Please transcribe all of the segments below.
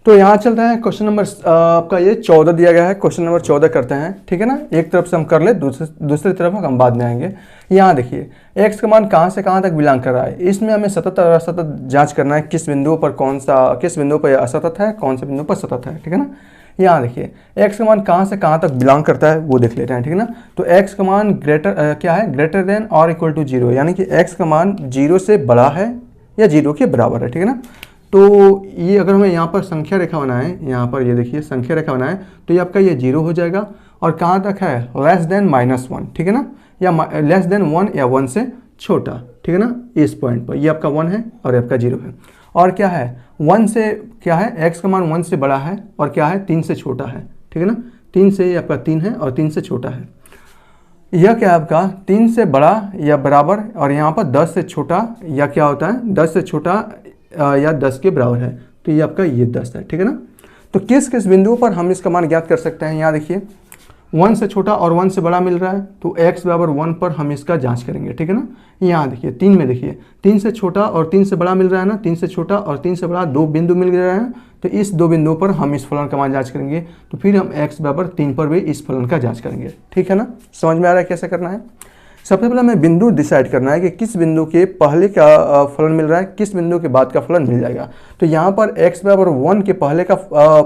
तो यहाँ चलता है क्वेश्चन नंबर आपका ये 14 दिया गया है, क्वेश्चन नंबर 14 करते हैं, ठीक है ना। एक तरफ से हम कर ले, दूसरी तरफ हम बाद में आएंगे। यहाँ देखिए x का मान कहाँ से कहाँ तक बिलोंग कर रहा है, इसमें हमें सतत और असतत जांच करना है, किस बिंदु पर किस बिंदु पर असतत है, कौन से बिंदु पर सतत है, ठीक है ना। यहाँ देखिए x का मान कहाँ से कहाँ तक बिलोंग करता है वो देख लेते हैं, ठीक है ना। तो x का मान क्या है, ग्रेटर देन और इक्वल टू 0, यानी कि x का मान 0 से बड़ा है या 0 के बराबर है, ठीक है ना। तो ये अगर हमें यहाँ पर संख्या रेखा बनाएं, यहाँ पर ये देखिए संख्या रेखा बनाएं, तो ये आपका ये 0 हो जाएगा और कहाँ तक है, लेस देन -1, ठीक है ना, या लेस देन 1 या 1 से छोटा, ठीक है ना। इस पॉइंट पर ये आपका 1 है और आपका 0 है। और क्या है, 1 से क्या है, x का मान 1 से बड़ा है और क्या है, 3 से छोटा है, ठीक है ना। 3 से ये आपका 3 है और 3 से छोटा है। यह क्या है आपका 3 से बड़ा या बराबर, और यहाँ पर 10 से छोटा या क्या होता है 10 से छोटा या 10 के बराबर है, तो ये आपका ये 10 है, ठीक है ना। तो किस किस बिंदु पर हम इसका मान ज्ञात कर सकते हैं, यहाँ देखिए 1 से छोटा और 1 से बड़ा मिल रहा है, तो x बराबर 1 पर हम इसका जांच करेंगे, ठीक है ना। यहाँ देखिए 3 में देखिए 3 से छोटा और 3 से बड़ा मिल रहा है ना, 3 से छोटा और 3 से बड़ा 2 बिंदु मिल रहा है, तो इस 2 बिंदुओं पर हम इस फलन का मान जांच करेंगे। तो फिर हम x बराबर 3 पर भी इस फलन का जांच करेंगे, ठीक है ना। समझ में आ रहा है कैसे करना है। सबसे पहले हमें बिंदु डिसाइड करना है कि किस बिंदु के पहले का फलन मिल रहा है, किस बिंदु के बाद का फलन मिल जाएगा। तो यहाँ पर x बराबर 1 के पहले का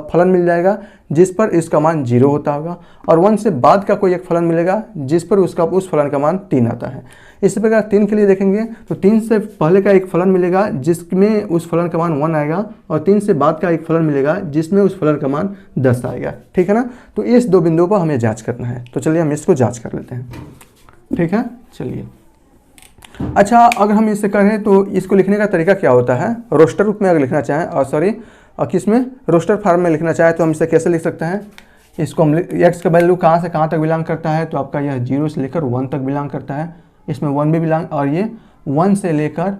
फलन मिल जाएगा जिस पर इसका मान 0 होता होगा, और 1 से बाद का कोई एक फलन मिलेगा जिस पर उस फलन का मान 3 आता है। इसी प्रकार 3 के लिए देखेंगे तो 3 से पहले का एक फलन मिलेगा जिसमें उस फलन का मान 1 आएगा, और 3 से बाद का एक फलन मिलेगा जिसमें उस फलन का मान 10 आएगा, ठीक है ना। तो इस 2 बिंदुओं पर हमें जाँच करना है। तो चलिए हम इसको जाँच कर लेते हैं, ठीक है। चलिए अच्छा, अगर हम इससे करें तो इसको लिखने का तरीका क्या होता है, रोस्टर रूप में अगर लिखना चाहें, और सॉरी किस में, रोस्टर फॉर्म में लिखना चाहें, तो हम इसे कैसे लिख सकते हैं। इसको हम x का वैल्यू कहाँ से कहाँ तक बिलोंग करता है, तो आपका यह 0 से लेकर 1 तक बिलोंग करता है, इसमें 1 भी बिलोंग, और ये 1 से लेकर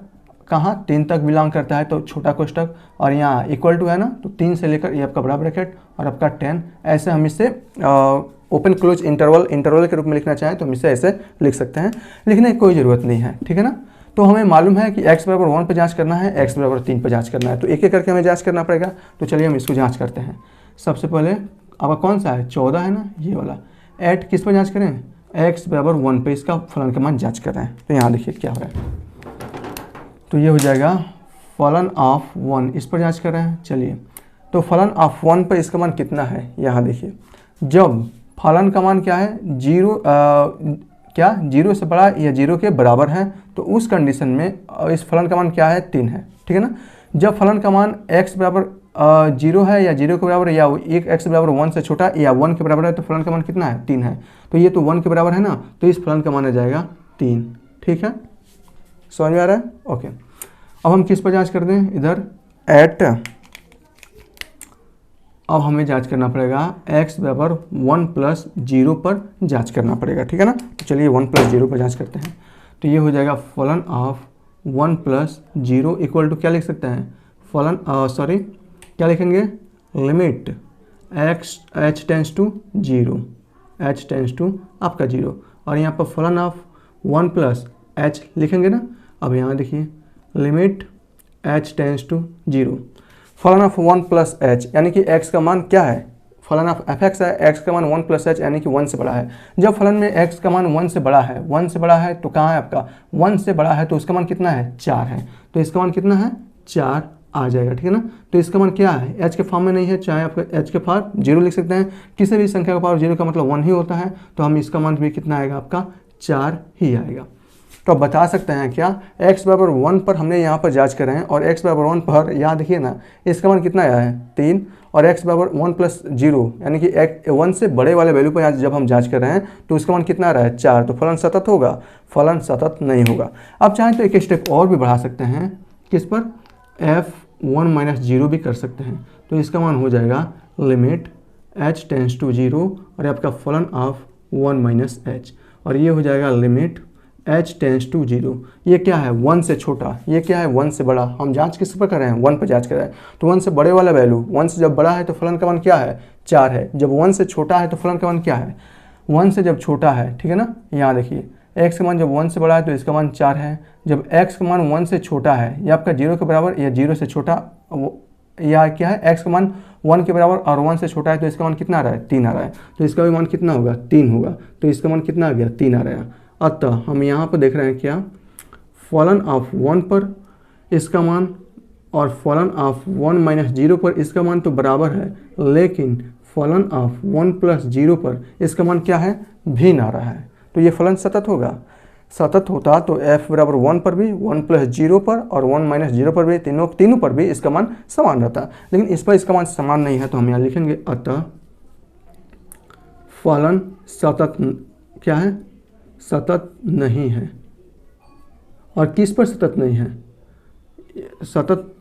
कहाँ 3 तक बिलोंग करता है, तो छोटा कोष्टक, और यहाँ इक्वल टू है ना, तो 3 से लेकर ये आपका बड़ा ब्रैकेट और आपका 10, ऐसे हम इसे ओपन क्लोज इंटरवल के रूप में लिखना चाहें तो हम इसे ऐसे लिख सकते हैं। लिखने की कोई ज़रूरत नहीं है, ठीक है ना। तो हमें मालूम है कि x बराबर 1 पर जांच करना है, x बराबर 3 पर जांच करना है, तो एक एक करके हमें जांच करना पड़ेगा। तो चलिए हम इसको जांच करते हैं। सबसे पहले आपका कौन सा है, 14 है ना, ये वाला। ऐट किस पर जांच करें, x बराबर 1 पर इसका फलन का मान जाँच कर रहे हैं। तो यहाँ देखिए क्या हो रहा है, तो ये हो जाएगा फलन ऑफ 1, इस पर जाँच कर रहे हैं। चलिए तो फलन ऑफ 1 पर इसका मान कितना है, यहाँ देखिए जब फलन का मान क्या है, 0 से बड़ा या 0 के बराबर है, तो उस कंडीशन में इस फलन का मान क्या है, 3 है, ठीक है ना। जब फलन का मान x बराबर 0 है या 0 के बराबर, या एक x बराबर 1 से छोटा या 1 के बराबर है, तो फलन का मान कितना है, 3 है। तो ये तो 1 के बराबर है ना, तो इस फलन का मान आ जाएगा 3, ठीक है। समझ में आ रहा है, ओके। अब हम किस पर जाँच कर दें, इधर एट, अब हमें जांच करना पड़ेगा x बराबर 1 + 0 पर जांच करना पड़ेगा, ठीक है ना। तो चलिए 1 + 0 पर जांच करते हैं। तो ये हो जाएगा फलन ऑफ 1 + 0 इक्वल टू क्या लिख सकते हैं, फलन क्या लिखेंगे, limit h tends to 0, h tends to आपका 0, और यहाँ पर फलन ऑफ 1 + h लिखेंगे ना। अब यहाँ देखिए लिमिट h टेंस टू 0, फलन ऑफ 1 + h, यानी कि x का मान क्या है, फलन ऑफ f(x) है, x का मान 1 + h यानी कि 1 से बड़ा है। जब फलन में x का मान 1 से बड़ा है, 1 से बड़ा है तो कहाँ है आपका, 1 से बड़ा है तो उसका मान कितना है, 4 है, तो इसका मान कितना है, 4 आ जाएगा, ठीक है ना। तो इसका मान क्या है, h के फॉर्म में नहीं है, चाहे आपका h के पावर 0 लिख सकते हैं, किसी भी संख्या का पावर 0 का मतलब 1 ही होता है, तो हम इसका मान भी कितना आएगा आपका, 4 ही आएगा। तो आप बता सकते हैं क्या, x बराबर 1 पर हमने यहाँ पर जांच कर रहे हैं, और x बराबर 1 पर यहाँ देखिए ना, इसका मान कितना आया है, 3, और x बराबर 1 + 0 यानी कि 1 से बड़े वाले वैल्यू पर जब हम जांच कर रहे हैं तो उसका मान कितना आ रहा है, 4, तो फलन सतत होगा, फलन सतत नहीं होगा। अब चाहें तो एक स्टेप और भी बढ़ा सकते हैं, किस पर, f1 - 0 भी कर सकते हैं। तो इसका मान हो जाएगा लिमिट h टेंस टू 0, और आपका फलन ऑफ 1 - h, और ये हो जाएगा लिमिट h टेंस टू 0। ये क्या है, 1 से छोटा, ये क्या है, 1 से बड़ा। हम जांच किस पर कर रहे हैं, 1 पर जांच कर रहे हैं, तो 1 से बड़े वाला वैल्यू, 1 से जब बड़ा है तो फलन का मान क्या है, 4 है। जब 1 से छोटा है तो फलन का मान क्या है, 1 से जब छोटा है, ठीक है ना। यहाँ देखिए x का मान जब 1 से बड़ा है तो इसका मान 4 है। जब x का मान 1 से छोटा है, या आपका 0 के बराबर या 0 से छोटा, या क्या है, x का मान 1 के बराबर और 1 से छोटा है, तो इसका मान कितना आ रहा है, 3 आ रहा है, तो इसका भी मान कितना होगा, 3 होगा, तो इसका मान कितना आ गया, 3 आ रहा है। अतः हम यहाँ पर देख रहे हैं क्या, फलन ऑफ 1 पर इसका मान और फलन ऑफ 1 माइनस 0 पर इसका मान तो बराबर है, लेकिन फलन ऑफ 1 प्लस 0 पर इसका मान क्या है, भिन्न आ रहा है। तो ये फलन सतत होगा, सतत होता तो f बराबर 1 पर भी, 1 प्लस 0 पर और 1 माइनस 0 पर भी, तीनों पर भी इसका मान समान रहता, लेकिन इस पर इसका मान समान नहीं है, तो हम यहाँ लिखेंगे अतः फलन सतत क्या है, सतत नहीं है। और किस पर सतत नहीं है, सतत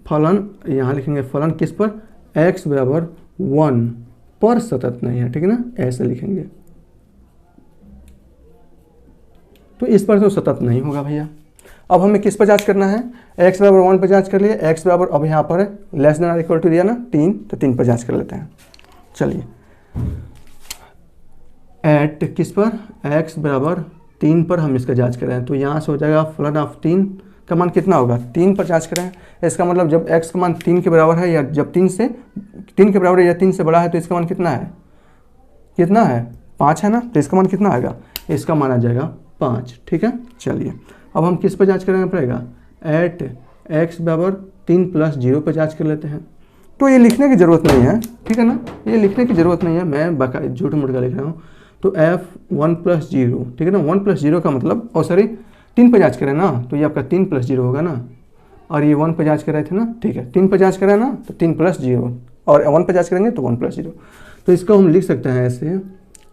फलन, यहाँ लिखेंगे फलन किस पर, x बराबर 1 पर सतत नहीं है, ठीक है ना, ऐसे लिखेंगे। तो इस पर तो सतत नहीं होगा भैया। अब हमें किस पर जांच करना है, x बराबर 1 पर जांच कर लिए, x बराबर अब यहाँ पर लेस देन और इक्वल टू दिया ना 3, तो 3 पर जांच कर लेते हैं। चलिए एट किस पर, x बराबर 3 पर हम इसका जांच कर रहे हैं, तो यहाँ से हो जाएगा फलन ऑफ 3 का मान कितना होगा, 3 पर जांच करें। इसका मतलब जब x का मान 3 के बराबर है या जब 3 के बराबर है या 3 से बड़ा है, तो इसका मान कितना है, 5 है ना, तो इसका मान कितना आएगा, इसका मान आ जाएगा 5, ठीक है। चलिए अब हम किस पर जांच करना पड़ेगा, एट x बराबर 3 प्लस 0 पर जांच कर लेते हैं। तो ये लिखने की ज़रूरत नहीं है, ठीक है ना, ये लिखने की ज़रूरत नहीं है, मैं बाकायदा झूठ मूठ का लिख रहा हूँ। तो f 1 प्लस 0, ठीक है ना, 1 प्लस 0 का मतलब, और सॉरी 3 पर जांच करें ना, तो ये आपका 3 प्लस 0 होगा ना, और ये 1 पर जांच कर रहे थे ना, ठीक है, 3 पर जांच करें ना तो 3 प्लस 0, और 1 पर जांच करेंगे तो 1 प्लस 0। तो इसको हम लिख सकते हैं ऐसे,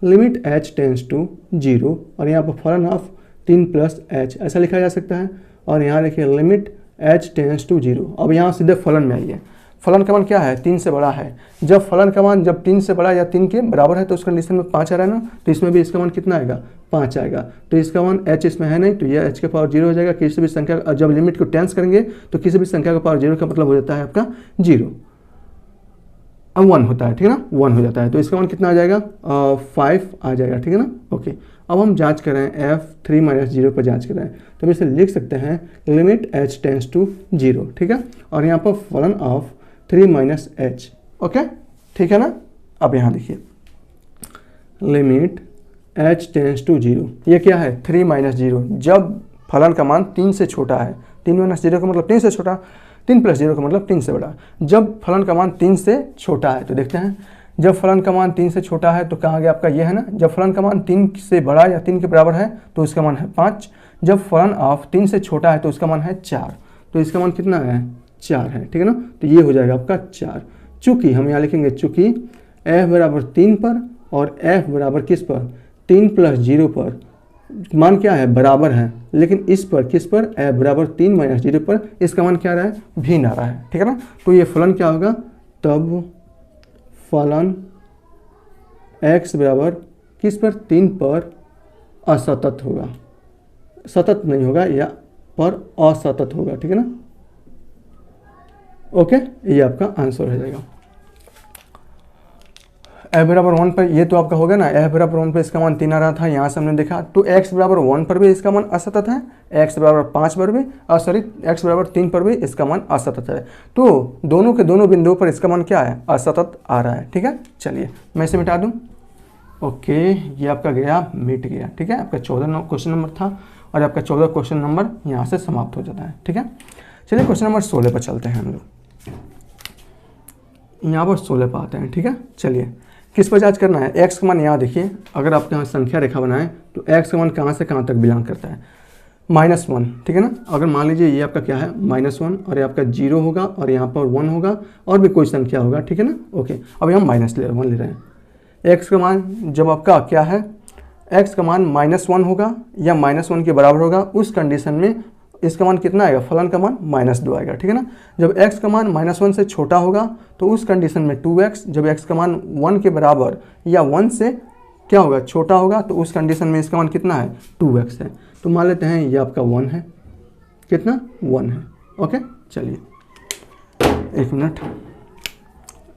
लिमिट h टेंस टू 0, और यहाँ पर फलन ऑफ 3 प्लस h ऐसा लिखा जा सकता है, और यहाँ देखिए लिमिट h टेंस टू 0। अब यहाँ सीधे फलन में आइए, फलन का मान क्या है, 3 से बड़ा है। जब फलन का मान जब 3 से बड़ा या 3 के बराबर है, तो उस कंडीशन में 5 आ रहा है ना, तो इसमें भी इसका मान कितना आएगा, 5 आएगा। तो इसका मान h इसमें है नहीं, तो यह h के पावर 0 हो जाएगा। किसी भी संख्या, जब लिमिट को टेंस करेंगे तो किसी भी संख्या का पावर 0 का मतलब हो जाता है आपका 0, अब 1 होता है, ठीक है ना, 1 हो जाता है। तो इसका मान कितना आ जाएगा, 5 आ जाएगा, ठीक है ना। ओके, अब हम जांच कर रहे हैं f 3 माइनस 0 पर जांच कर रहे हैं, तो हम इसे लिख सकते हैं लिमिट h टेंस टू 0, ठीक है, और यहाँ पर फलन ऑफ 3 माइनस h, ओके, ठीक है ना। अब यहाँ देखिए लिमिट h टेंस टू 0, ये क्या है, 3 माइनस 0, जब फलन का मान 3 से छोटा है, 3 माइनस 0 का मतलब 3 से छोटा, 3 प्लस 0 का मतलब 3 से बड़ा। जब फलन का मान 3 से छोटा है, तो देखते हैं, जब फलन का मान 3 से छोटा है तो कहाँ गया आपका, ये है ना, जब फलन का मान 3 से बड़ा या 3 के बराबर है तो उसका मान है 5। जब फलन ऑफ 3 से छोटा है तो उसका मान है 4, तो इसका मान कितना है, 4 है, ठीक है ना। तो ये हो जाएगा आपका 4। चूँकि हम यहाँ लिखेंगे, चूँकि f बराबर 3 पर और f बराबर किस पर, 3 प्लस 0 पर मान क्या है, बराबर है, लेकिन इस पर किस पर, f बराबर 3 माइनस 0 पर इसका मान क्या आ रहा है, भिन्न आ रहा है, ठीक है ना। तो ये फलन क्या होगा, तब फलन x बराबर किस पर, 3 पर असतत होगा, सतत नहीं होगा, या पर असतत होगा, ठीक है ना। ओके, ये आपका आंसर हो जाएगा। f बराबर 1 पर, ये तो आपका होगा ना, f बराबर 1 पर इसका मान 3 आ रहा था, यहाँ से हमने देखा। तो x बराबर 1 पर भी इसका मान असतत है, x बराबर 5 पर भी, और सॉरी x बराबर 3 पर भी इसका मान असतत है। तो दोनों के दोनों बिंदुओं पर इसका मान क्या है, असतत आ रहा है, ठीक है। चलिए मैं इसे मिटा दूँ। ओके, ये आपका गया, मिट गया, ठीक है। आपका 14 क्वेश्चन नंबर था, और आपका 14 क्वेश्चन नंबर यहाँ से समाप्त हो जाता है, ठीक है। चलिए क्वेश्चन नंबर 16 पर चलते हैं हम लोग, यहाँ पर 16 पर आते हैं, ठीक है। चलिए किस पर जांच करना है, x का मान, यहाँ देखिए, अगर आप यहाँ संख्या रेखा बनाएं तो x का मान कहाँ से कहाँ तक बिलोंग करता है, -1, ठीक है ना। अगर मान लीजिए ये आपका क्या है, -1, और ये आपका 0 होगा, और यहाँ पर 1 होगा, और भी कोई संख्या होगा, ठीक है ना। ओके, अब हम -1 ले रहे हैं। x का मान जब आपका क्या है, x का मान -1 होगा या -1 के बराबर होगा, उस कंडीशन में इसका मान कितना आएगा, फलन का मान -2 आएगा, ठीक है ना। जब x का मान -1 से छोटा होगा तो उस कंडीशन में 2x, जब x का मान 1 के बराबर या 1 से क्या होगा, छोटा होगा, तो उस कंडीशन में इसका मान कितना है, 2x है। तो मान लेते हैं ये आपका 1 है, कितना, 1 है। ओके, चलिए 1 मिनट,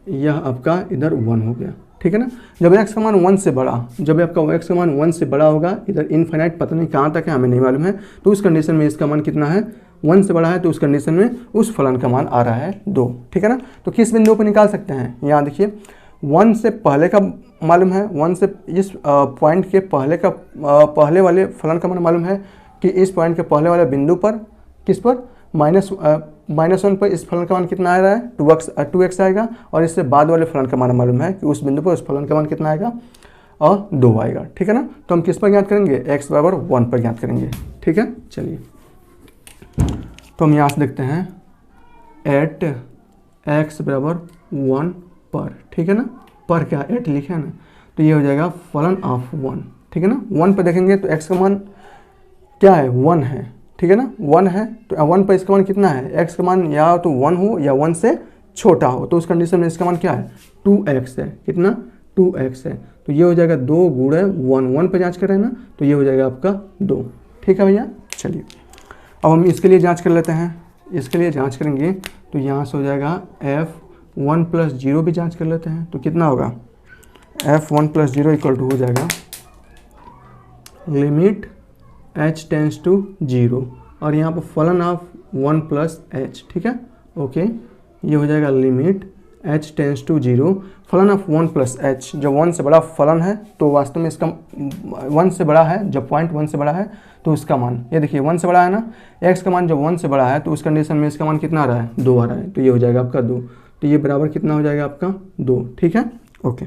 यह आपका इधर 1 हो गया, ठीक है ना। जब x का मान 1 से बड़ा, जब आपका x का मान 1 से बड़ा होगा, इधर इनफाइनाइट पता नहीं कहाँ तक है, हमें नहीं मालूम है, तो उस कंडीशन में इसका मान कितना है, 1 से बड़ा है तो उस कंडीशन में उस फलन का मान आ रहा है 2, ठीक है ना। तो किस बिंदु पर निकाल सकते हैं, यहाँ देखिए 1 से पहले का मालूम है, 1 से इस पॉइंट के पहले वाले फलन का मान मालूम है कि इस पॉइंट के पहले वाले बिंदु पर किस पर -1 पर इस फलन का मान कितना आ रहा है 2x आएगा, और इससे बाद वाले फलन का मान मालूम है कि उस बिंदु पर उस फलन का मान कितना आएगा और 2 आएगा, ठीक है ना। तो हम किस पर ज्ञात करेंगे, x बराबर 1 पर ज्ञात करेंगे, ठीक है। चलिए तो हम यहाँ से देखते हैं एट x बराबर 1 पर, ठीक है ना, पर क्या एट लिखे है ना, तो ये हो जाएगा फलन ऑफ 1, ठीक है ना। 1 पर देखेंगे तो x का मान क्या है 1 है, ठीक है ना, 1 है तो 1 पर इसका मान कितना है, x का मान या तो 1 हो या 1 से छोटा हो, तो उस कंडीशन में इसका मान क्या है 2x है, कितना 2x है, तो ये हो जाएगा 2 गुणे 1 पर जांच कर रहे हैं ना, तो ये हो जाएगा आपका 2, ठीक है भैया। चलिए अब हम इसके लिए जांच कर लेते हैं, इसके लिए जांच करेंगे तो यहाँ से हो जाएगा f1 + 0 भी जांच कर लेते हैं, तो कितना होगा f1 + 0 = हो जाएगा लिमिट h टेंस टू 0, और यहाँ पर फलन ऑफ 1 + h, ठीक है, ओके। ये हो जाएगा लिमिट h टेंस टू 0 फलन ऑफ 1 + h, जब 1 से बड़ा फलन है तो वास्तव में इसका 1 से बड़ा है, जब पॉइंट 1 से बड़ा है तो उसका मान, ये देखिए 1 से बड़ा है ना, x का मान जब 1 से बड़ा है तो उस कंडीशन में इसका मान कितना आ रहा है 2 आ रहा है, तो ये हो जाएगा आपका 2, तो ये बराबर कितना हो जाएगा आपका 2, ठीक है, ओके।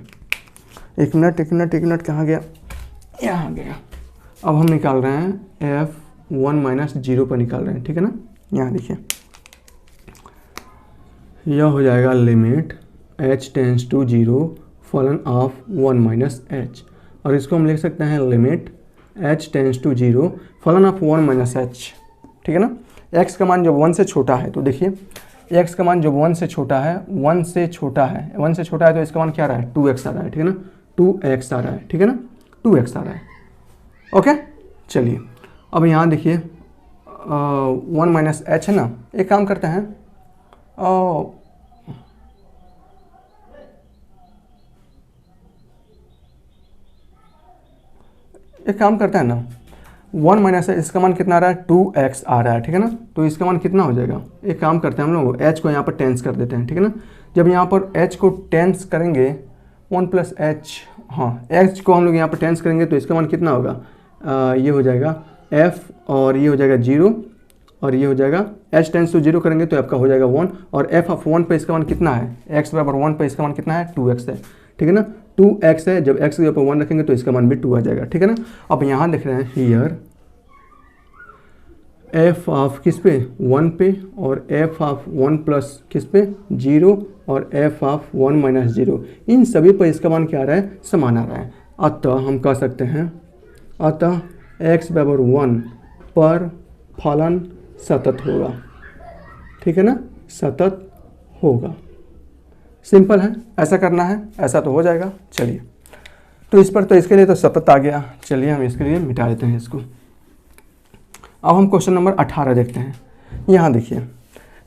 एक मिनट कहाँ गया, यहाँ गया। अब हम निकाल रहे हैं f1 - 0 पर निकाल रहे हैं, ठीक है ना। यहाँ देखिए यह हो जाएगा लिमिट h टेंस टू 0 फलन ऑफ 1 - h, और इसको हम लिख सकते हैं लिमिट h टेंस टू 0 फलन ऑफ 1 - h, ठीक है ना। x का मान जब 1 से छोटा है तो देखिए x का मान जब 1 से छोटा है, 1 से छोटा है तो इसका मान क्या आ रहा है 2x आ रहा है, ठीक है ना, 2x आ रहा है, ठीक है ना, 2x आ रहा है, ओके। चलिए अब यहाँ देखिए 1 - h है ना, एक काम करते हैं ना 1 - h, इसका मान कितना आ रहा है 2x आ रहा है, ठीक है ना, तो इसका मान कितना हो जाएगा, एक काम करते हैं हम लोग h को यहाँ पर टेंस कर देते हैं, ठीक है ना। जब यहाँ पर h को टेंस करेंगे 1 + h, हाँ h को हम लोग यहाँ पर टेंस करेंगे तो इसका मान कितना होगा, ये हो जाएगा f और ये हो जाएगा 0 और ये हो जाएगा h टेंस टू 0 करेंगे तो आपका हो जाएगा 1, और f ऑफ 1 पे इसका मान कितना है, x बराबर 1 पे इसका मान कितना है 2x है, ठीक है ना, 2x है, जब x के ऊपर 1 रखेंगे तो इसका मान भी 2 आ जाएगा, ठीक है ना। अब यहाँ देख रहे हैं हियर f ऑफ किस पे 1 पे, और f ऑफ 1 प्लस किस पे 0, और f ऑफ 1 - 0, इन सभी पर इसका मान क्या आ रहा है समान आ रहा है, अतः हम कह सकते हैं अतः x बराबर 1 पर फलन सतत होगा, ठीक है ना, सतत होगा। सिंपल है, ऐसा करना है, ऐसा तो हो जाएगा। चलिए तो इस पर तो इसके लिए तो सतत आ गया, चलिए हम इसके लिए मिटा देते हैं इसको। अब हम क्वेश्चन नंबर 18 देखते हैं। यहाँ देखिए,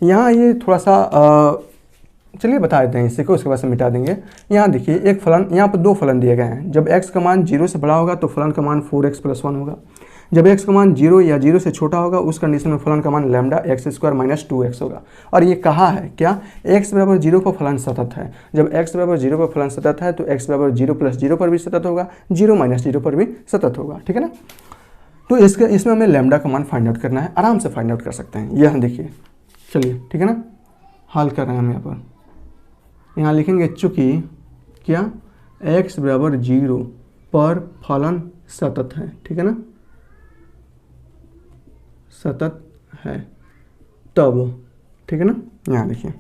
यहाँ ये थोड़ा सा चलिए बता देते हैं इसी को, उसके बाद से मिटा देंगे। यहाँ देखिए एक फलन, यहाँ पर 2 फलन दिए गए हैं, जब x का मान 0 से बड़ा होगा तो फलन का मान 4x + 1 होगा, जब x का मान 0 या 0 से छोटा होगा उस कंडीशन में फलन का मान λx² - 2x होगा। और ये कहा है क्या, x बराबर 0 पर फलन सतत है, जब x बराबर 0 पर फलन सतत है तो x बराबर 0 + 0 पर भी सतत होगा, 0 - 0 पर भी सतत होगा, ठीक है ना। तो इसमें हमें लैम्डा का मान फाइंड आउट करना है, आराम से फाइंड आउट कर सकते हैं। यह देखिए, चलिए ठीक है ना, हल कर रहे हैं हम यहाँ पर। यहाँ लिखेंगे चूँकि क्या x बराबर 0 पर फलन सतत है, ठीक है ना, सतत है तब, ठीक है ना। यहाँ देखिए,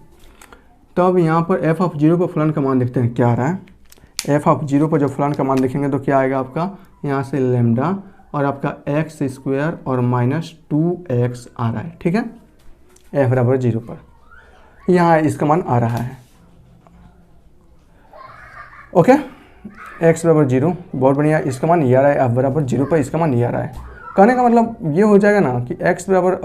तब यहाँ पर f ऑफ 0 पर फलन का मान देखते हैं क्या आ रहा है। f ऑफ 0 पर जब फलन का मान देखेंगे तो क्या आएगा आपका, यहाँ से लैम्डा और आपका x² और -2x आ रहा है, ठीक है, f बराबर 0 पर। यहाँ इसका मान आ रहा है, ओके, x बराबर 0, बहुत बढ़िया, इसका मान ये आ रहा है, f बराबर 0 पर इसका मान ये आ रहा है। कहने का मतलब ये हो जाएगा ना कि x बराबर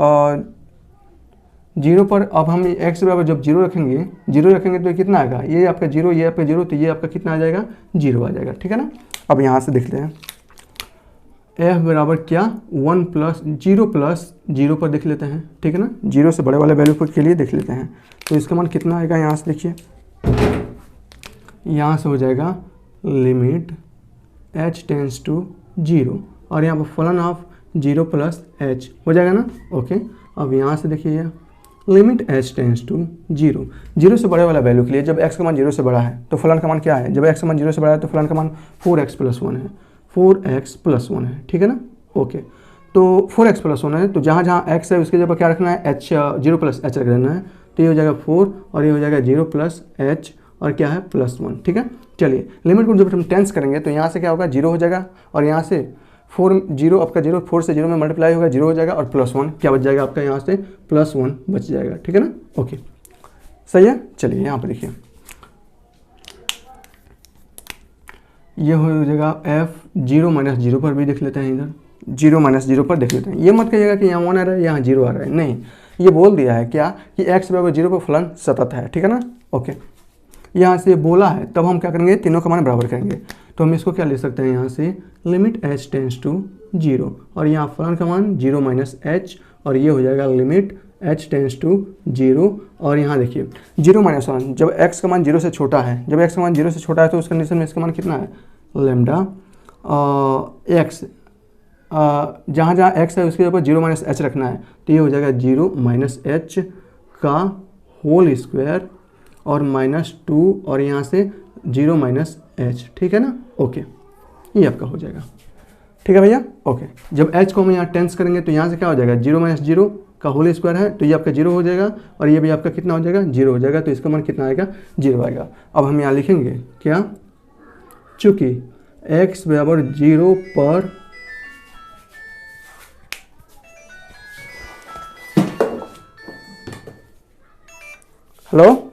0 पर, अब हम x बराबर जब 0 रखेंगे तो ये कितना आएगा, ये आपका 0, ये आपका 0, तो ये आपका कितना आ जाएगा 0 आ जाएगा, ठीक है ना। अब यहाँ से देखते हैं एफ बराबर क्या 1 प्लस जीरो पर देख लेते हैं, ठीक है ना, जीरो से बड़े वाले वैल्यू के लिए देख लेते हैं। तो इसका मान कितना आएगा, यहाँ से देखिए, यहाँ से हो जाएगा लिमिट h टेंस टू 0 और यहाँ पर फलन ऑफ 0 प्लस h हो जाएगा ना। ओके, अब यहाँ से देखिए limit h tends to 0, zero से बड़े वाला वैल्यू के लिए जब x का मान 0 से बड़ा है तो फलन का मान क्या है, जब x का मान 0 से बड़ा है तो फलन का मान 4x प्लस 1 है, 4x प्लस 1 है, ठीक है ना। ओके, तो 4x प्लस 1 है, तो जहाँ जहाँ x है उसके जगह क्या रखना है, h 0 प्लस h रख देना है। तो ये हो जाएगा 4 और ये हो जाएगा 0 प्लस h और क्या है प्लस 1, ठीक है। चलिए लिमिट को जब हम टेंस करेंगे तो यहाँ से क्या होगा, 0 हो जाएगा और यहाँ से 4 से 0 में मल्टीप्लाई होगा, 0 हो जाएगा और प्लस 1 क्या बच जाएगा आपका, यहाँ से प्लस 1 बच जाएगा, ठीक है ना। ओके, सही है। चलिए यहाँ पर देखिए, ये हो जाएगा f 0 माइनस 0 पर भी देख लेते हैं, इधर 0 माइनस 0 पर देख लेते हैं। ये मत कहिएगा कि यहाँ 1 आ रहा है यहाँ 0 आ रहा है, नहीं, ये बोल दिया है क्या कि x बराबर 0 पर फलन सतत है, ठीक है ना। ओके, यहाँ से बोला है तब हम क्या करेंगे, तीनों का मान बराबर करेंगे। तो हम इसको क्या ले सकते हैं, यहाँ से लिमिट h टेंस टू 0 और यहाँ फलन का मान 0 माइनस h और ये हो जाएगा लिमिट h टेंस टू 0 और यहाँ देखिए 0 माइनस 1, जब x का मान 0 से छोटा है, जब x का मान 0 से छोटा है तो उस कंडीशन में इसका मान कितना है, लेमडा x, जहाँ जहाँ x है उसके ऊपर 0 माइनस h रखना है, तो ये हो जाएगा 0 माइनस h का होल स्क्वायर और -2 और यहाँ से 0 माइनस h, ठीक है ना। ओके, ये आपका हो जाएगा, ठीक है भैया। ओके, जब h को हम यहाँ टेंस करेंगे तो यहाँ से क्या हो जाएगा, 0 माइनस 0 का होल स्क्वायर है तो ये आपका 0 हो जाएगा और ये भी आपका कितना हो जाएगा, 0 हो जाएगा। तो इसका मान कितना आएगा, 0 आएगा। अब हम यहाँ लिखेंगे क्या, चूँकि x बराबर 0 पर हेलो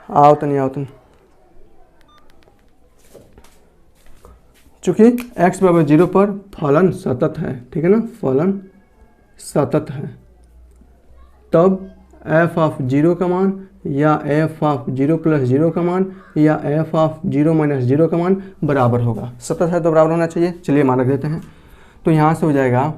आओ तनी चूँकि x बराबर 0 पर फलन सतत है, ठीक है ना, फलन सतत है, तब f ऑफ 0 का मान या f ऑफ 0 प्लस 0 का मान या f ऑफ 0 माइनस 0 का मान बराबर होगा। सतत है तो बराबर होना चाहिए। चलिए मान रख देते हैं, तो यहाँ से हो जाएगा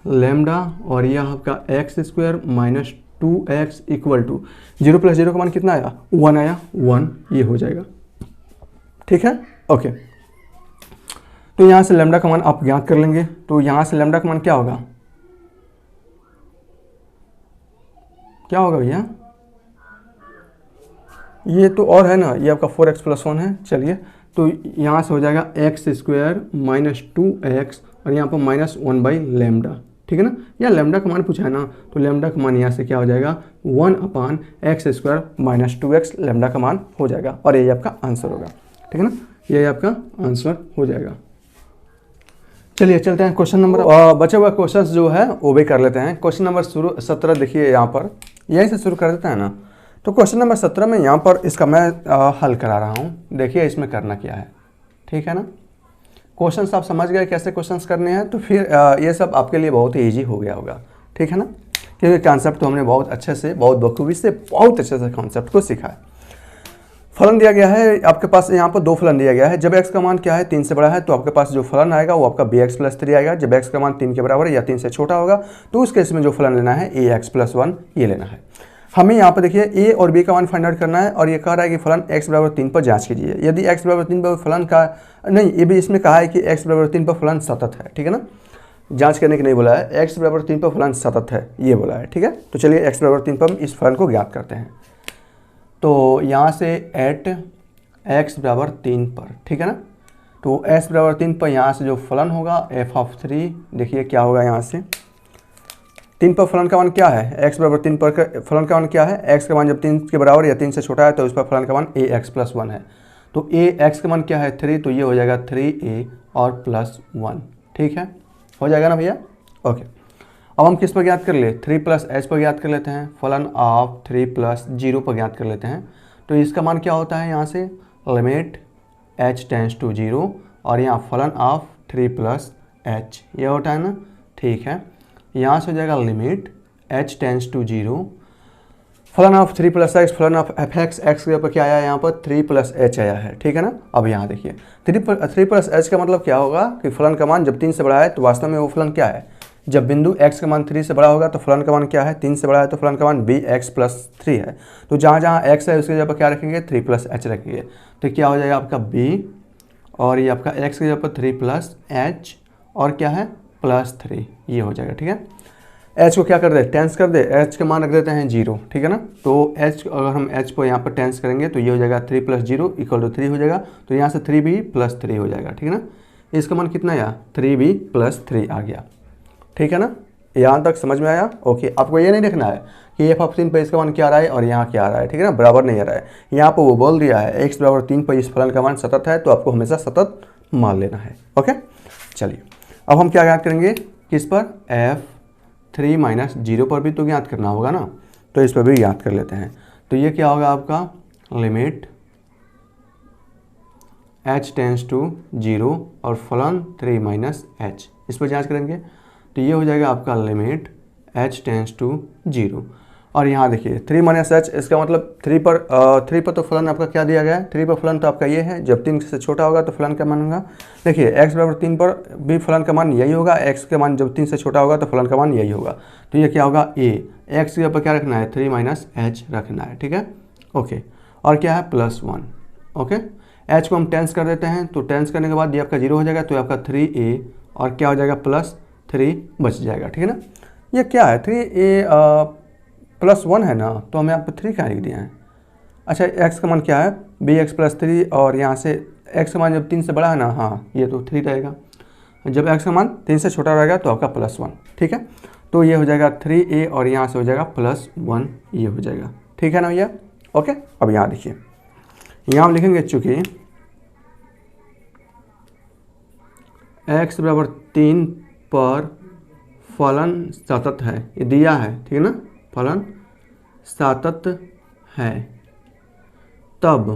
लेमडा और यह आपका x square minus 2x equal to 0 plus 0 का मान कितना आया, 1 आया, 1 ये हो जाएगा, ठीक है। ओके, तो यहाँ से लेमडा का मान आप ज्ञात कर लेंगे। तो यहाँ से लेमडा का मान क्या होगा, क्या होगा भैया, ये तो और है ना, ये आपका 4x प्लस 1 है। चलिए, तो यहाँ से हो जाएगा एक्स स्क्वायर माइनस 2x और यहाँ पर माइनस 1 बाई लेमडा, ठीक है ना। या लेमडा का मान पूछा है ना, तो लेमडा का मान यहाँ से क्या हो जाएगा, 1 x square minus 2x lambda का मान हो जाएगा और ये आपका आंसर होगा, ठीक है ना, ये आपका आंसर हो जाएगा। चलिए चलते हैं क्वेश्चन नंबर, बचे हुए क्वेश्चंस जो है वो भी कर लेते हैं। क्वेश्चन नंबर 17 देखिए, यहाँ पर यहीं से शुरू कर देते हैं ना। तो क्वेश्चन नंबर 17 में यहाँ पर इसका मैं हल करा रहा हूँ, देखिए इसमें करना क्या है, ठीक है ना। क्वेश्चंस आप समझ गए कैसे क्वेश्चंस करने हैं, तो फिर ये सब आपके लिए बहुत ही ईजी हो गया होगा, ठीक है ना, क्योंकि कॉन्सेप्ट तो हमने बहुत अच्छे से, बहुत बखूबी से, बहुत अच्छे से कॉन्सेप्ट को सीखा है। फलन दिया गया है आपके पास, यहाँ पर 2 फलन दिया गया है। जब x का मान क्या है, 3 से बड़ा है, तो आपके पास जो फलन आएगा वो आपका bx प्लस 3 आएगा। जब x का मान 3 के बराबर या 3 से छोटा होगा तो उस केस में जो फलन लेना है ax प्लस 1 ये लेना है। हमें यहाँ पर देखिए a और b का मान फाइंड आउट करना है और ये कह रहा है कि फलन x बराबर 3 पर जांच कीजिए। यदि x बराबर 3 पर फलन का नहीं, ये भी इसमें कहा है कि x बराबर 3 पर फलन सतत है, ठीक है ना, जांच करने की नहीं बोला है, x बराबर 3 पर फलन सतत है ये बोला है, ठीक है। तो चलिए x बराबर 3 पर हम इस फलन को ज्ञात करते हैं। तो यहाँ से एट x बराबर 3 पर, ठीक है ना, तो s बराबर 3 पर यहाँ से जो फलन होगा f ऑफ 3, देखिए क्या होगा, यहाँ से 3 पर फलन का मान क्या है, x बराबर 3 पर फलन का मान क्या है, x का मान जब 3 के बराबर या 3 से छोटा है तो उस पर फलन का मान ax प्लस 1 है। तो ax का मान क्या है 3, तो ये हो जाएगा 3a और प्लस 1, ठीक है, हो जाएगा ना भैया। ओके, अब हम किस पर ज्ञात कर ले, 3 प्लस h पर ज्ञात कर लेते हैं, फलन ऑफ 3 प्लस 0 पर ज्ञात कर लेते हैं। तो इसका मान क्या होता है, यहाँ से लिमिट h टेंस टू 0 और यहाँ फलन ऑफ 3 प्लस h ये होता है ना, ठीक है। यहाँ से हो जाएगा लिमिट h टेंस टू 0 फलन ऑफ 3 प्लस एक्स, फलन ऑफ एफ एक्स, एक्स के ऊपर क्या आया है यहाँ पर 3 प्लस एच आया है, ठीक है ना। अब यहाँ देखिए 3 प्लस एच का मतलब क्या होगा कि फलन का मान जब 3 से बड़ा है तो वास्तव में वो फलन क्या है, जब बिंदु x का मान 3 से बड़ा होगा तो फलन का मान क्या है, 3 से बड़ा है तो फलन का मान bx प्लस 3 है। तो जहाँ जहाँ x है उसके जगह पर क्या रखेंगे 3 प्लस एच रखेंगे, तो क्या हो जाएगा आपका b और ये आपका x के जगह पर 3 प्लस एच और क्या है प्लस 3, ये हो जाएगा, ठीक है। h को क्या कर दे टेंस कर दे, h का मान रख देते हैं 0, ठीक है ना। तो h अगर हम h को यहाँ पर टेंस करेंगे तो ये हो जाएगा 3 प्लस 0 इक्वल टू 3 हो जाएगा, तो यहाँ से 3b प्लस 3 हो जाएगा, ठीक है ना। इसका मान कितना आया 3b प्लस 3 आ गया, ठीक है ना। यहाँ तक समझ में आया। ओके, आपको ये नहीं देखना है कि एफ ऑफ 3 पर इसका मान क्या आ रहा है और यहाँ क्या आ रहा है, ठीक है ना, बराबर नहीं आ रहा है। यहाँ पर वो बोल दिया है x बराबर 3 पर इस फलन का मान सतत है, तो आपको हमेशा सतत मान लेना है। ओके, चलिए अब हम क्या याद करेंगे, किस पर, f3 माइनस 0 पर भी तो याद करना होगा ना, तो इस पर भी याद कर लेते हैं। तो ये क्या होगा आपका लिमिट h टेंस टू 0 और फलन 3 माइनस एच, इस पर जांच करेंगे तो ये हो जाएगा आपका लिमिट h टेंस टू 0। और यहाँ देखिए 3 माइनस एच, इसका मतलब 3 पर तो फलन आपका क्या दिया गया है, 3 पर फलन तो आपका ये है, जब 3 से छोटा होगा तो फलन का मान होगा। देखिए x बराबर 3 पर भी फलन का मान यही होगा, x का मान जब 3 से छोटा होगा तो फलन का मान यही होगा। तो ये क्या होगा a, x के ऊपर क्या रखना है 3 माइनस एच रखना है, ठीक है। ओके, और क्या है प्लस 1। ओके, h को हम टेंस कर देते हैं, तो टेंस करने के बाद ये आपका 0 हो जाएगा, तो आपका 3a और क्या हो जाएगा प्लस 3 बच जाएगा, ठीक है ना। ये क्या है 3a प्लस 1 है ना, तो हमें यहाँ पर 3 क्या लिख दिया है। अच्छा, x का मान क्या है bx प्लस 3 और यहाँ से x का मान जब 3 से बड़ा है ना, हाँ ये तो 3 रहेगा, जब x का मान 3 से छोटा रहेगा तो आपका प्लस 1, ठीक है। तो ये हो जाएगा 3a और यहाँ से हो जाएगा प्लस 1, ये हो जाएगा, ठीक है ना भैया। ओके, अब यहाँ देखिए, यहाँ हम लिखेंगे चूँकि x बराबर 3 पर फलन सतत है, ये दिया है, ठीक है ना, फलन सतत है, तब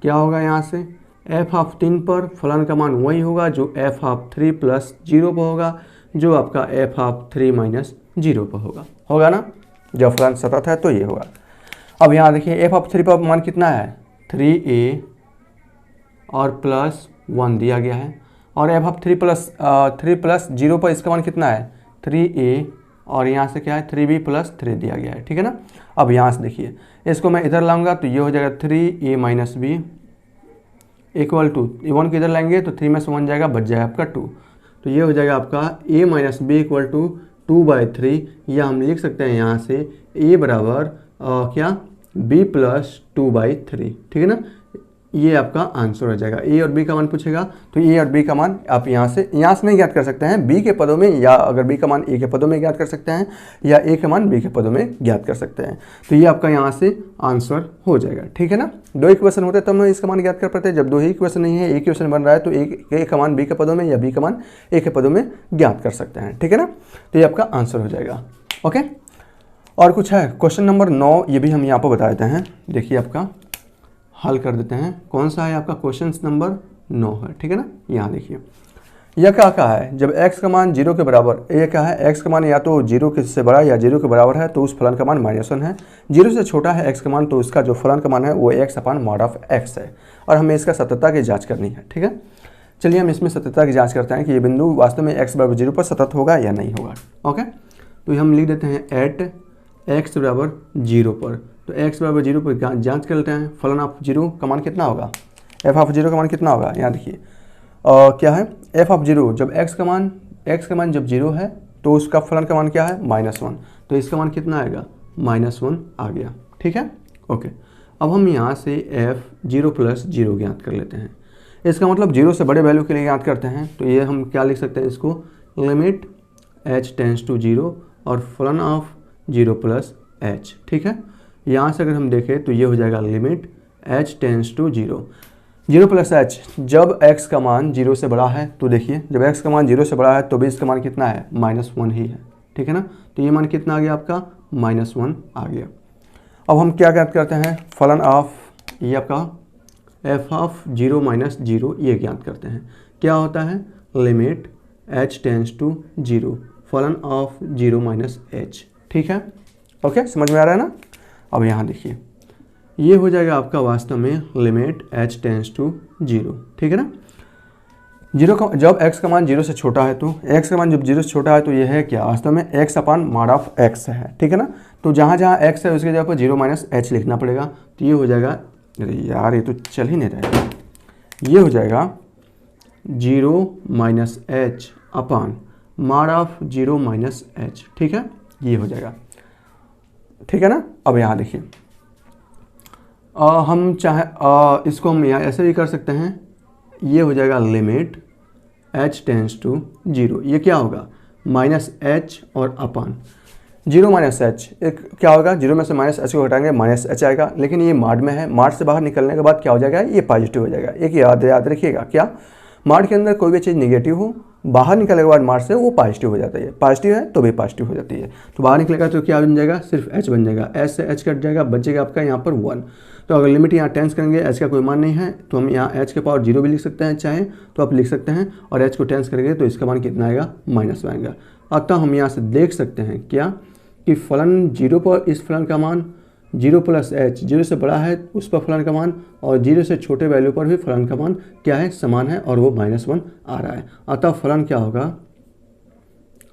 क्या होगा यहाँ से f ऑफ 3 पर फलन का मान वही होगा जो f ऑफ 3 प्लस 0 पर होगा, जो आपका f ऑफ 3 माइनस 0 पर होगा ना, जब फलन सतत है तो ये होगा। अब यहाँ देखिए f ऑफ 3 पर मान कितना है 3a और प्लस 1 दिया गया है, और f ऑफ 3 प्लस 0 पर इसका मान कितना है 3a और यहाँ से क्या है 3b प्लस 3 दिया गया है, ठीक है ना। अब यहाँ से देखिए इसको मैं इधर लाऊंगा तो ये हो जाएगा 3a minus b equal to 1 को इधर लाएंगे तो 3 में से 1 जाएगा, बच जाएगा आपका 2, तो ये हो जाएगा आपका a minus b equal to 2/3, या हम लिख सकते हैं यहाँ से a बराबर क्या b प्लस 2/3, ठीक है ना। ये आपका आंसर हो जाएगा। ए और बी का मान पूछेगा तो ए और बी का मान आप यहाँ से नहीं ज्ञात कर सकते हैं, बी के पदों में, या अगर बी का मान ए के पदों में ज्ञात कर सकते हैं या ए के मान बी के पदों में ज्ञात कर सकते हैं। तो ये आपका यहाँ से आंसर हो जाएगा, ठीक है ना। 2 इक्वेशन होते तब हम इसका मान ज्ञात कर पाते हैं, जब 2 ही इक्वेशन नहीं है, एक इक्वेशन बन रहा है तो ए का मान बी के पदों में या बी का मान ए के पदों में ज्ञात कर सकते हैं, ठीक है ना। तो ये आपका आंसर हो जाएगा। ओके, और कुछ है क्वेश्चन नंबर 9, ये भी हम यहाँ पर बता देते हैं। देखिए आपका हल कर देते हैं, कौन सा है आपका क्वेश्चन नंबर 9 है, ठीक है ना। यहाँ देखिए यह क्या कहा है, जब x का मान 0 के बराबर, ये क्या है x का मान या तो 0 से बड़ा या 0 के बराबर है तो उस फलन का मान -1 है, 0 से छोटा है x का मान तो उसका जो फलन का मान है वो x upon mod of x है, और हमें इसका सततता की जांच करनी है, ठीक है। चलिए हम इसमें सततता की जाँच करते हैं कि ये बिंदु वास्तव में x बराबर 0 पर सतत होगा या नहीं होगा। ओके, तो हम लिख देते हैं एट x बराबर 0 पर, तो x बराबर 0 पर जांच कर लेते हैं, फलन ऑफ 0 का मान कितना होगा, f ऑफ 0 का मान कितना होगा। यहाँ देखिए क्या है f ऑफ 0, जब x का मान जब 0 है तो उसका फलन का मान क्या है -1, तो इसका मान कितना आएगा -1 आ गया, ठीक है। ओके, अब हम यहाँ से f0 प्लस 0 ज्ञात कर लेते हैं, इसका मतलब 0 से बड़े वैल्यू के लिए ज्ञात करते हैं, तो ये हम क्या लिख सकते हैं, इसको लिमिट h टेंस टू 0 और फलन ऑफ 0 प्लस h, ठीक है। यहाँ से अगर हम देखें तो ये हो जाएगा limit h tends to 0 plus h, जब x का मान 0 से बड़ा है, तो देखिए जब x का मान 0 से बड़ा है तो भी इसका मान कितना है -1 ही है, ठीक है ना। तो ये मान कितना आ गया आपका -1 आ गया। अब हम क्या ज्ञात करते हैं, फलन ऑफ ये आपका f ऑफ 0 माइनस 0 ये ज्ञात करते हैं, क्या होता है लिमिट h टेंस टू 0 फलन ऑफ 0 माइनस h, ठीक है। ओके, समझ में आ रहा है ना। अब यहाँ देखिए, ये हो जाएगा आपका वास्तव में लिमिट h टेंस टू 0, ठीक है ना। जीरो का जब x का मान 0 से छोटा है तो x का मान जब 0 से छोटा है तो ये है क्या, वास्तव में x upon mod of x है, ठीक है ना। तो जहाँ जहाँ x है उसके जगह पर 0 माइनस h लिखना पड़ेगा। तो ये हो जाएगा, अरे यार ये तो चल ही नहीं रहा है, ये हो जाएगा 0 minus h upon mod of 0 minus h, ठीक है, ये हो जाएगा, ठीक है ना। अब यहाँ देखिए, हम चाहे इसको हम यहाँ ऐसे भी कर सकते हैं, ये हो जाएगा लिमिट h टेंस टू 0, ये क्या होगा माइनस h और अपान 0 माइनस h, एक क्या होगा 0 में से माइनस h को हटाएंगे माइनस h आएगा, लेकिन ये मॉड में है, मॉड से बाहर निकलने के बाद क्या हो जाएगा, ये पॉजिटिव हो जाएगा। एक याद रखिएगा, क्या मॉड के अंदर कोई भी चीज़ निगेटिव हो, बाहर निकलने के बाद मॉड से वो पॉजिटिव हो जाता है, पॉजिटिव है तो भी पॉजिटिव हो जाती है। तो बाहर निकलेगा तो क्या बन जाएगा, सिर्फ h बन जाएगा, h से h कट जाएगा, बचेगा आपका यहाँ पर 1। तो अगर लिमिट यहाँ टेंस करेंगे, h का कोई मान नहीं है तो हम यहाँ h के पावर 0 भी लिख सकते हैं, चाहे तो आप लिख सकते हैं, और h को टेंस करेंगे तो इसका मान कितना आएगा, माइनस में आएगा। अतः हम यहाँ से देख सकते हैं क्या कि फलन 0 पर इस फलन का मान 0 प्लस h, 0 से बड़ा है उस पर फलन का मान, और 0 से छोटे वैल्यू पर भी फलन का मान क्या है, समान है, और वो -1 आ रहा है। अतः फलन क्या होगा,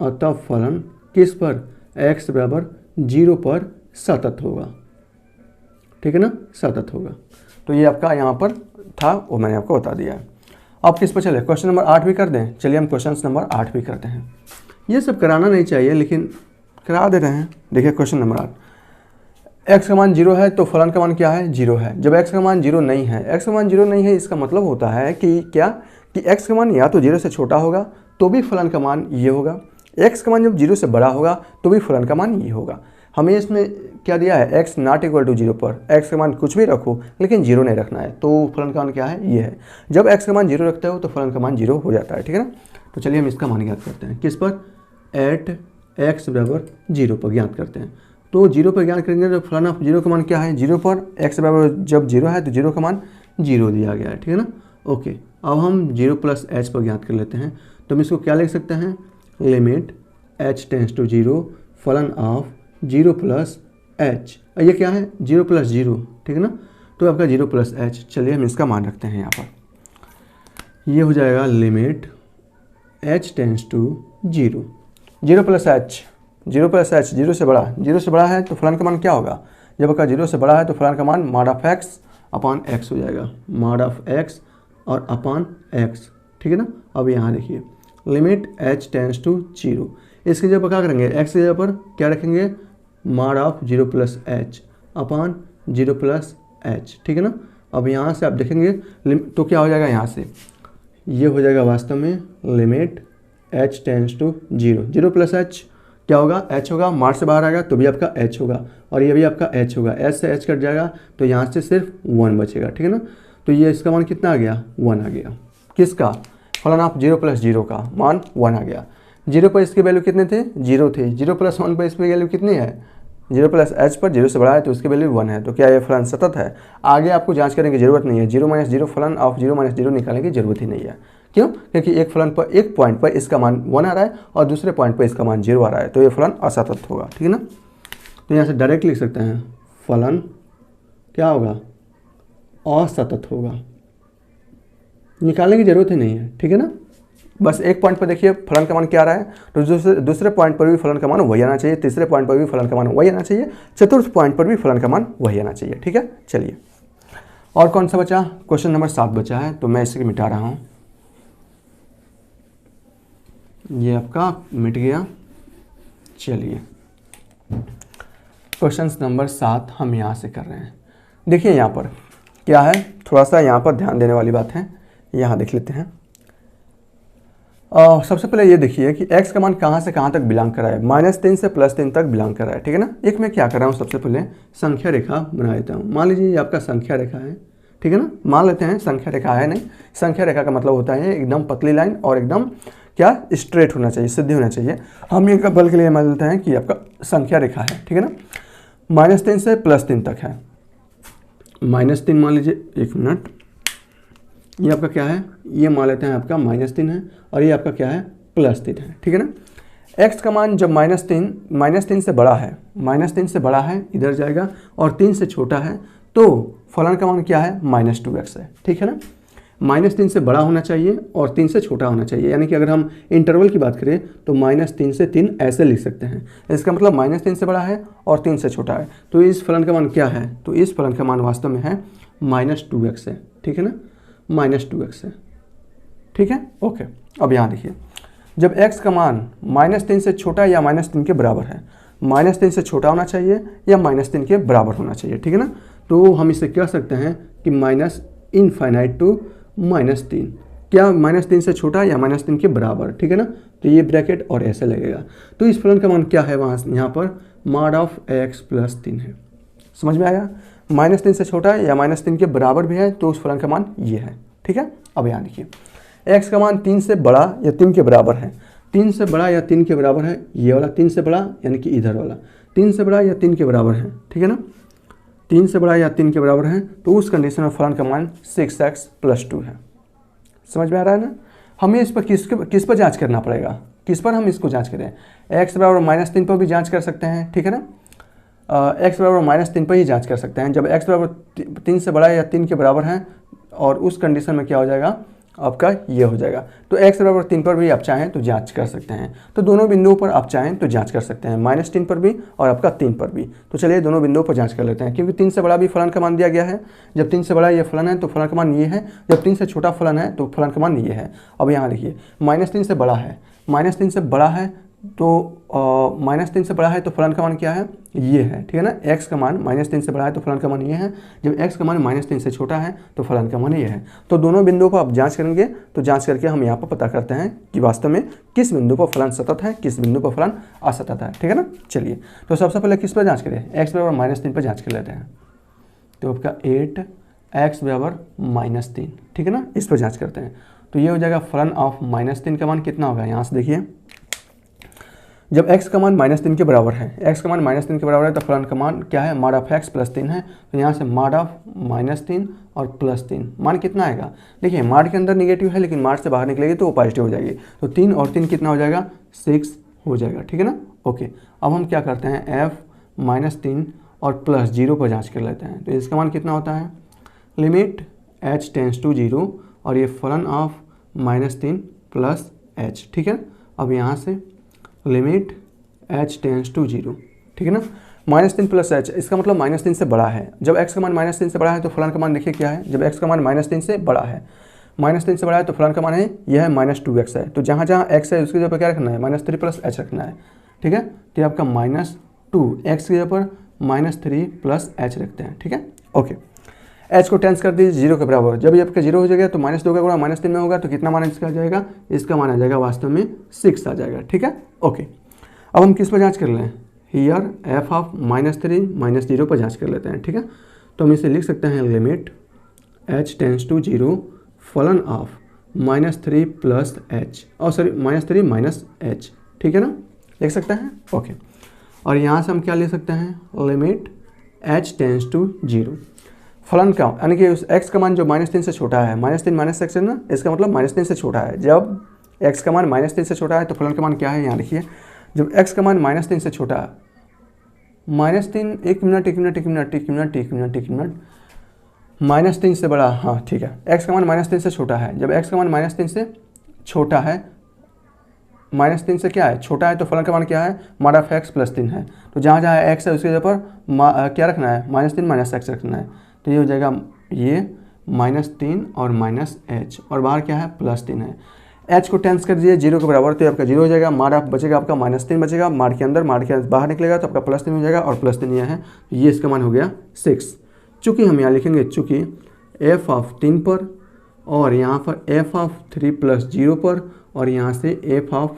अतः फलन किस पर, x बराबर 0 पर सतत होगा, ठीक है ना, सतत होगा। तो ये आपका यहाँ पर था, वो मैंने आपको बता दिया है। अब किस पर चले, क्वेश्चन नंबर 8 भी कर दें। चलिए हम क्वेश्चन नंबर 8 भी करते हैं। ये सब कराना नहीं चाहिए लेकिन करा दे रहे हैं। देखिए क्वेश्चन नंबर 8, x का मान 0 है तो फलन का मान क्या है, 0 है। जब x का मान 0 नहीं है, x का मान 0 नहीं है, इसका मतलब होता है कि क्या, कि x का मान या तो 0 से छोटा होगा तो भी फलन का मान ये होगा, x का मान जब 0 से बड़ा होगा तो भी फलन का मान ये होगा। हमें इसमें क्या दिया है, x नॉट इक्वल टू 0 पर x का मान कुछ भी रखो लेकिन 0 नहीं रखना है, तो फलन का मान क्या है, ये है। जब x का मान 0 रखते हो तो फलन का मान 0 हो जाता है, ठीक है ना। तो चलिए हम इसका मान ज्ञात करते हैं, किस पर, एट x बराबर 0 पर ज्ञात करते हैं। तो 0 पर ज्ञात करेंगे तो फलन ऑफ 0 का मान क्या है, 0 पर x बराबर जब 0 है तो 0 का मान 0 दिया गया है, ठीक है ना। ओके, अब हम 0 प्लस h पर ज्ञात कर लेते हैं। तो हम इसको क्या लिख सकते हैं, लिमिट h टेंस टू 0 फलन ऑफ 0 प्लस h, ये क्या है 0 प्लस 0, ठीक है ना। तो आपका 0 प्लस h, चलिए हम इसका मान रखते हैं यहाँ पर, ये हो जाएगा limit h tends to 0, 0 plus h, 0 plus h 0 से बड़ा, 0 से बड़ा है तो फलन का मान क्या होगा, जब आपका 0 से बड़ा है तो फलन का मान mod of x upon x हो जाएगा, मॉड ऑफ x और अपान x, ठीक है ना। अब यहाँ देखिए लिमिट h टेंस टू 0, इसकी जगह पर क्या करेंगे, x की जगह पर क्या रखेंगे, mod of 0 plus h upon 0 plus h, ठीक है ना। अब यहाँ से आप देखेंगे तो क्या हो जाएगा, यहाँ से ये हो जाएगा वास्तव में limit h tends to 0, 0 plus h क्या होगा, h होगा, मॉड से बाहर आएगा तो भी आपका h होगा, और ये भी आपका h होगा, h से h कट जाएगा तो यहाँ से सिर्फ 1 बचेगा, ठीक है ना। तो ये इसका मान कितना आ गया, 1 आ गया, किसका, फलन ऑफ 0 प्लस 0 का मान 1 आ गया। 0 पर इसके वैल्यू कितने थे, 0 थे, 0 प्लस 1 पर इसकी वैल्यू कितनी है, 0 प्लस h पर 0 से बड़ा है तो उसकी वैल्यू 1 है। तो क्या ये फलन सतत है, आगे आपको जांच करने की जरूरत नहीं है, 0 माइनस 0 फलन ऑफ 0 माइनस 0 निकालने की जरूरत ही नहीं है। क्यों, क्योंकि एक फलन पर, एक पॉइंट पर इसका मान 1 आ रहा है और दूसरे पॉइंट पर इसका मान 0 आ रहा है, तो ये फलन असतत होगा, ठीक है ना। तो यहाँ से डायरेक्ट लिख सकते हैं, फलन क्या होगा, असतत होगा, निकालने की जरूरत ही नहीं है, ठीक है ना। बस एक पॉइंट पर देखिए फलन का मान क्या आ रहा है, तो दूसरे पॉइंट पर भी फलन का मान वही आना चाहिए, तीसरे पॉइंट पर भी फलन का मान वही आना चाहिए, चतुर्थ पॉइंट पर भी फलन का मान वही आना चाहिए, ठीक है। चलिए और कौन सा बचा, क्वेश्चन नंबर 7 बचा है, तो मैं इसे मिटा रहा हूँ, ये आपका मिट गया। चलिए क्वेश्चन नंबर 7 हम यहाँ से कर रहे हैं। देखिए यहाँ पर क्या है, थोड़ा सा यहाँ पर ध्यान देने वाली बात है, यहाँ देख लेते हैं। सबसे पहले ये देखिए कि x का मान कहाँ से कहाँ तक बिलोंग कर रहा है, -3 से +3 तक बिलोंग कर रहा है, ठीक है ना। एक मैं क्या कर रहा हूँ, सबसे पहले संख्या रेखा बना देता हूँ। मान लीजिए ये आपका संख्या रेखा है, ठीक है ना, मान लेते हैं संख्या रेखा है, नहीं संख्या रेखा का मतलब होता है एकदम पतली लाइन और एकदम क्या स्ट्रेट होना चाहिए, सीधी होना चाहिए। हम ये बल के लिए मान लेते हैं कि आपका संख्या रेखा है, ठीक है ना, -3 से +3 तक है। -3 मान लीजिए, एक मिनट, ये आपका क्या है, ये मान लेते हैं आपका -3 है और ये आपका क्या है, +3 है, ठीक है ना। x का मान जब -3 से बड़ा है, -3 से बड़ा है इधर जाएगा, और 3 से छोटा है, तो फलन का मान क्या है, -2x है, ठीक है ना। -3 से बड़ा होना चाहिए और 3 से छोटा होना चाहिए, यानी कि अगर हम इंटरवल की बात करें तो -3 से 3 ऐसे लिख सकते हैं। इसका मतलब -3 से बड़ा है और 3 से छोटा है, तो इस फलन का मान क्या है, तो इस फलन का मान वास्तव में है -2x है, ठीक है ना, -2x है, ठीक है। ओके, अब यहाँ देखिए, जब x का मान -3 से छोटा या -3 के बराबर है, -3 से छोटा होना चाहिए या -3 के बराबर होना चाहिए, ठीक है ना। तो हम इसे कह सकते हैं कि -∞ टू -3, क्या -3 से छोटा या -3 के बराबर, ठीक है ना। तो ये ब्रैकेट और ऐसे लगेगा। तो इस फलन का मान क्या है, वहाँ यहाँ पर mod ऑफ x + 3 है। समझ में आया, -3 से छोटा या -3 के बराबर भी है तो उस फलन का मान ये है, ठीक है। अब यहाँ देखिए, x का मान 3 से बड़ा या 3 के बराबर है, 3 से बड़ा या 3 के बराबर है, ये वाला 3 से बड़ा यानी कि इधर वाला 3 से बड़ा या 3 के बराबर है, ठीक है ना, 3 से बड़ा या 3 के बराबर है, तो उस कंडीशन में फलन का मान 6x + 2 है। समझ में आ रहा है ना। हमें इस पर किस पर जांच करना पड़ेगा, किस पर हम इसको जांच करें, x बराबर -3 पर भी जांच कर सकते हैं, ठीक है ना, x बराबर -3 पर ही जांच कर सकते हैं। जब x बराबर 3 से बड़ा या 3 के बराबर है, और उस कंडीशन में क्या हो जाएगा, आपका ये हो जाएगा। तो x बराबर 3 पर भी आप चाहें तो जांच कर सकते हैं। तो दोनों बिंदुओं पर आप चाहें तो जांच कर सकते हैं, -3 पर भी और आपका 3 पर भी। तो चलिए दोनों बिंदुओं पर जांच कर लेते हैं, क्योंकि 3 से बड़ा भी फलन का मान दिया गया है। जब 3 से बड़ा ये फलन है तो फलन का मान ये है, जब 3 से छोटा फलन है तो फलन का मान ये है। अब यहाँ देखिए, -3 से बड़ा है, -3 से बड़ा है तो -3 से बड़ा है तो फलन का मान क्या है, ये है, ठीक है ना। x का मान -3 से बड़ा है तो फलन का मान ये है, जब x का मान -3 से छोटा है तो फलन का मान ये है। तो दोनों बिंदुओं पर आप जांच करेंगे, तो जांच करके हम यहाँ पर पता करते हैं कि वास्तव में किस बिंदु पर फलन सतत है, किस बिंदु पर फलन असतत है, ठीक है ना। चलिए, तो सबसे पहले किस पर जाँच करें, x बराबर -3 पर जाँच कर लेते हैं। तो आपका 8x बराबर -3, ठीक है ना, इस पर जाँच करते हैं। तो ये हो जाएगा फलन ऑफ -3 का मान कितना होगा, यहाँ से देखिए, जब x का मान -3 के बराबर है, x का मान -3 के बराबर है तो फलन का मान क्या है, mod ऑफ x + 3 है। तो यहाँ से mod ऑफ -3 और +3 मान कितना आएगा, देखिए mod के अंदर नेगेटिव है लेकिन mod से बाहर निकलेगी तो वो पॉजिटिव हो जाएगी। तो 3 और 3 कितना हो जाएगा, 6 हो जाएगा, ठीक है ना। ओके, अब हम क्या करते हैं, f -3 और +0 पर जाँच कर लेते हैं। तो इसका मान कितना होता है, लिमिट h टेंस टू 0, और ये फलन ऑफ -3 + h, ठीक है। अब यहाँ से लिमिट h टेंस टू 0, ठीक है ना, -3 + h, इसका मतलब -3 से बड़ा है। जब x का मान -3 से बड़ा है तो फलन का मान देखिए क्या है, जब x का मान -3 से बड़ा है, -3 से बड़ा है तो फलन का मान है, यह है -2x है। तो जहाँ जहाँ x है उसकी जगह पर क्या रखना है, -3 + h रखना है, ठीक है। तो ये आपका -2x की जगह पर -3 + h रखते हैं, ठीक है। ओके, h को टेंस कर दीजिए 0 के बराबर, जब ये आपका 0 हो जाएगा तो -2 का गुणा -3 में होगा, तो कितना मान इसका आ जाएगा, इसका मान आ जाएगा वास्तव में 6 आ जाएगा, ठीक है। ओके, अब हम किस पर जांच कर लें, हियर f ऑफ -3 -0 पर जांच कर लेते हैं, ठीक है। तो हम इसे लिख सकते हैं, लिमिट h टेंस टू 0 फलन ऑफ -3 + h, और सॉरी -3 - h, ठीक है ना, लिख सकते हैं। ओके, और यहाँ से हम क्या ले सकते हैं, लिमिट h टेंस टू 0 फलन का, यानी कि उस x का मान जो -3 से छोटा है, -3 - x है ना, इसका मतलब -3 से छोटा है। जब x का मान -3 से छोटा है तो फलन का मान क्या है, यहाँ देखिए, जब x का मान -3 से छोटा है, -3, एक मिनट -3 से बड़ा, हाँ ठीक है, x का मान -3 से छोटा है। जब x का मान -3 से छोटा है, -3 से क्या है, छोटा है, तो फलन का मान क्या है, mod ऑफ x + 3 है। तो जहाँ जहाँ x है उसकी जगह पर क्या रखना है, -3 - x रखना है। तो ये हो जाएगा, ये -3 और -h, और बाहर क्या है, +3 है। h को टेंस कर दीजिए 0 के बराबर, तो आपका 0 हो जाएगा, mod ऑफ बचेगा आपका -3 बचेगा, mod के अंदर, mod के बाहर निकलेगा तो आपका +3 हो जाएगा, और +3 यह है, ये इसका मान हो गया 6। चूँकि हम यहाँ लिखेंगे, चूँकि f ऑफ 3 पर, और यहाँ पर f ऑफ 3 + 0 पर, और यहाँ से f ऑफ